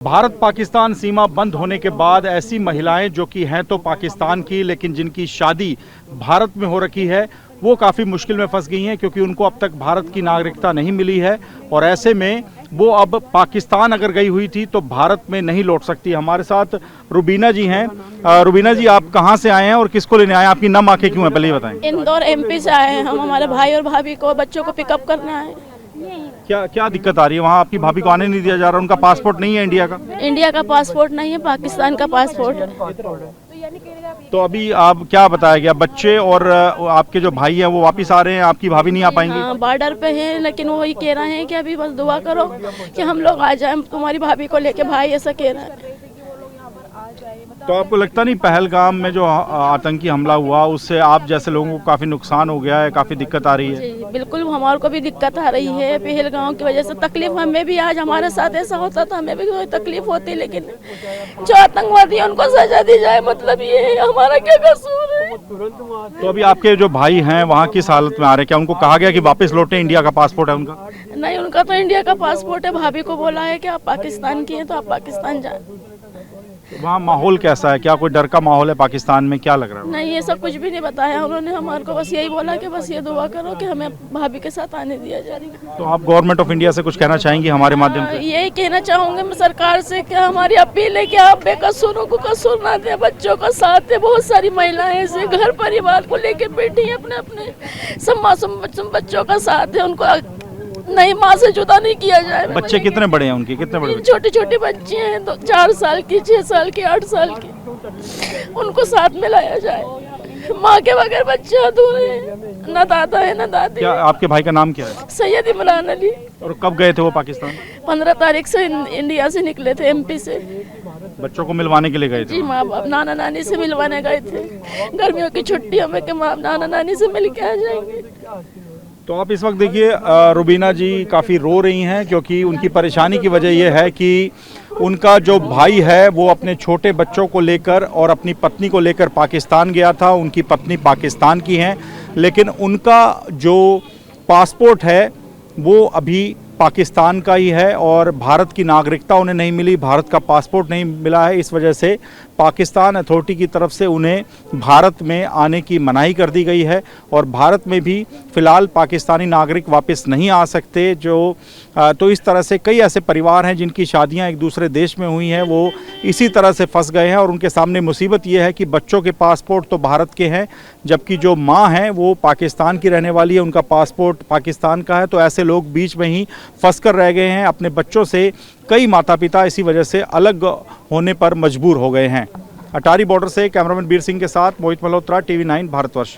भारत पाकिस्तान सीमा बंद होने के बाद ऐसी महिलाएं जो कि हैं तो पाकिस्तान की लेकिन जिनकी शादी भारत में हो रखी है वो काफ़ी मुश्किल में फंस गई हैं क्योंकि उनको अब तक भारत की नागरिकता नहीं मिली है और ऐसे में वो अब पाकिस्तान अगर गई हुई थी तो भारत में नहीं लौट सकती। हमारे साथ रुबीना जी हैं। रुबीना जी, आप कहाँ से आए हैं और किसको लेने आए हैं? आपकी नम आंखें क्यों हैं, पहले ये बताएं। इंदौर एमपी से आए हैं हम। हमारे भाई और भाभी को बच्चों को पिकअप करने आए। क्या क्या दिक्कत आ रही है? वहाँ आपकी भाभी को आने नहीं दिया जा रहा, उनका पासपोर्ट नहीं है इंडिया का? इंडिया का पासपोर्ट नहीं है, पाकिस्तान का पासपोर्ट है। तो अभी आप क्या बताया गया, बच्चे और आपके जो भाई हैं वो वापस आ रहे हैं, आपकी भाभी नहीं आ पाएंगी? हाँ, बॉर्डर पे हैं लेकिन वो ये कह रहे हैं कि अभी बस दुआ करो कि हम लोग आ जाएं तुम्हारी भाभी को लेके। भाई ऐसा कह रहा है। तो आपको लगता नहीं पहलगाम में जो आतंकी हमला हुआ उससे आप जैसे लोगों को काफी नुकसान हो गया है, काफी दिक्कत आ रही है? जी बिल्कुल, हमारे को भी दिक्कत आ रही है। पहलगाम की वजह से तकलीफ हमें भी, आज हमारे साथ ऐसा होता तो हमें भी कोई तकलीफ होती, लेकिन जो आतंकवादी है उनको सजा दी जाए, मतलब ये है। हमारा क्या कसूर है? तो अभी आपके जो भाई हैं वहाँ किस हालत में आ रहे हैं? क्या उनको कहा गया कि वापस लौटे, इंडिया का पासपोर्ट है उनका? नहीं, उनका तो इंडिया का पासपोर्ट है। भाभी को बोला है कि आप पाकिस्तान की हैं तो आप पाकिस्तान जाएं। वहाँ माहौल कैसा है? क्या कोई डर का माहौल है पाकिस्तान में? क्या लग रहा है? नहीं, ये सब कुछ भी नहीं बताया उन्होंने हमारे को। बस यही बोला कि बस ये दुआ करो कि हमें भाभी के साथ आने दिया जाए। तो आप गवर्नमेंट ऑफ इंडिया से कुछ कहना चाहेंगी हमारे माध्यम से? यही कहना चाहूंगे मैं सरकार से कि हमारी अपील है कि आप बेकसूरों को कसूर ना दें, बच्चों का साथ दें। बहुत सारी महिलाएं ऐसे घर परिवार को लेके बैठी हैं, अपने अपने सब मासूम बच्चों का साथ है, उनको नहीं माँ से जुदा नहीं किया जाए। बच्चे कितने बड़े हैं उनके? कितने बड़े? छोटे छोटे बच्चे हैं, तो 4 साल की, 6 साल की, 8 साल की, उनको साथ में लाया जाए। माँ के बगैर बच्चे अधूरे हैं, न दादा है न दादी। क्या आपके भाई का नाम क्या है? सैयद इमरान अली। और कब गए थे वो पाकिस्तान? 15 तारीख से इंडिया से निकले थे, एमपी से। बच्चों को मिलवाने के लिए गए थे? जी, माँ बाप नाना नानी से मिलवाने गए थे। गर्मियों की छुट्टियों में कि माँ नाना नानी से मिल के आ जाएंगे। तो आप इस वक्त देखिए रुबीना जी काफ़ी रो रही हैं क्योंकि उनकी परेशानी की वजह यह है कि उनका जो भाई है वो अपने छोटे बच्चों को लेकर और अपनी पत्नी को लेकर पाकिस्तान गया था। उनकी पत्नी पाकिस्तान की हैं लेकिन उनका जो पासपोर्ट है वो अभी पाकिस्तान का ही है और भारत की नागरिकता उन्हें नहीं मिली, भारत का पासपोर्ट नहीं मिला है। इस वजह से पाकिस्तान अथॉरिटी की तरफ से उन्हें भारत में आने की मनाही कर दी गई है और भारत में भी फ़िलहाल पाकिस्तानी नागरिक वापस नहीं आ सकते। तो इस तरह से कई ऐसे परिवार हैं जिनकी शादियां एक दूसरे देश में हुई हैं, वो इसी तरह से फंस गए हैं और उनके सामने मुसीबत ये है कि बच्चों के पासपोर्ट तो भारत के हैं जबकि जो माँ हैं वो पाकिस्तान की रहने वाली है, उनका पासपोर्ट पाकिस्तान का है। तो ऐसे लोग बीच में ही फंस कर रह गए हैं। अपने बच्चों से कई माता पिता इसी वजह से अलग होने पर मजबूर हो गए हैं। अटारी बॉर्डर से कैमरामैन बीर सिंह के साथ मोहित मल्होत्रा, TV9 भारतवर्ष।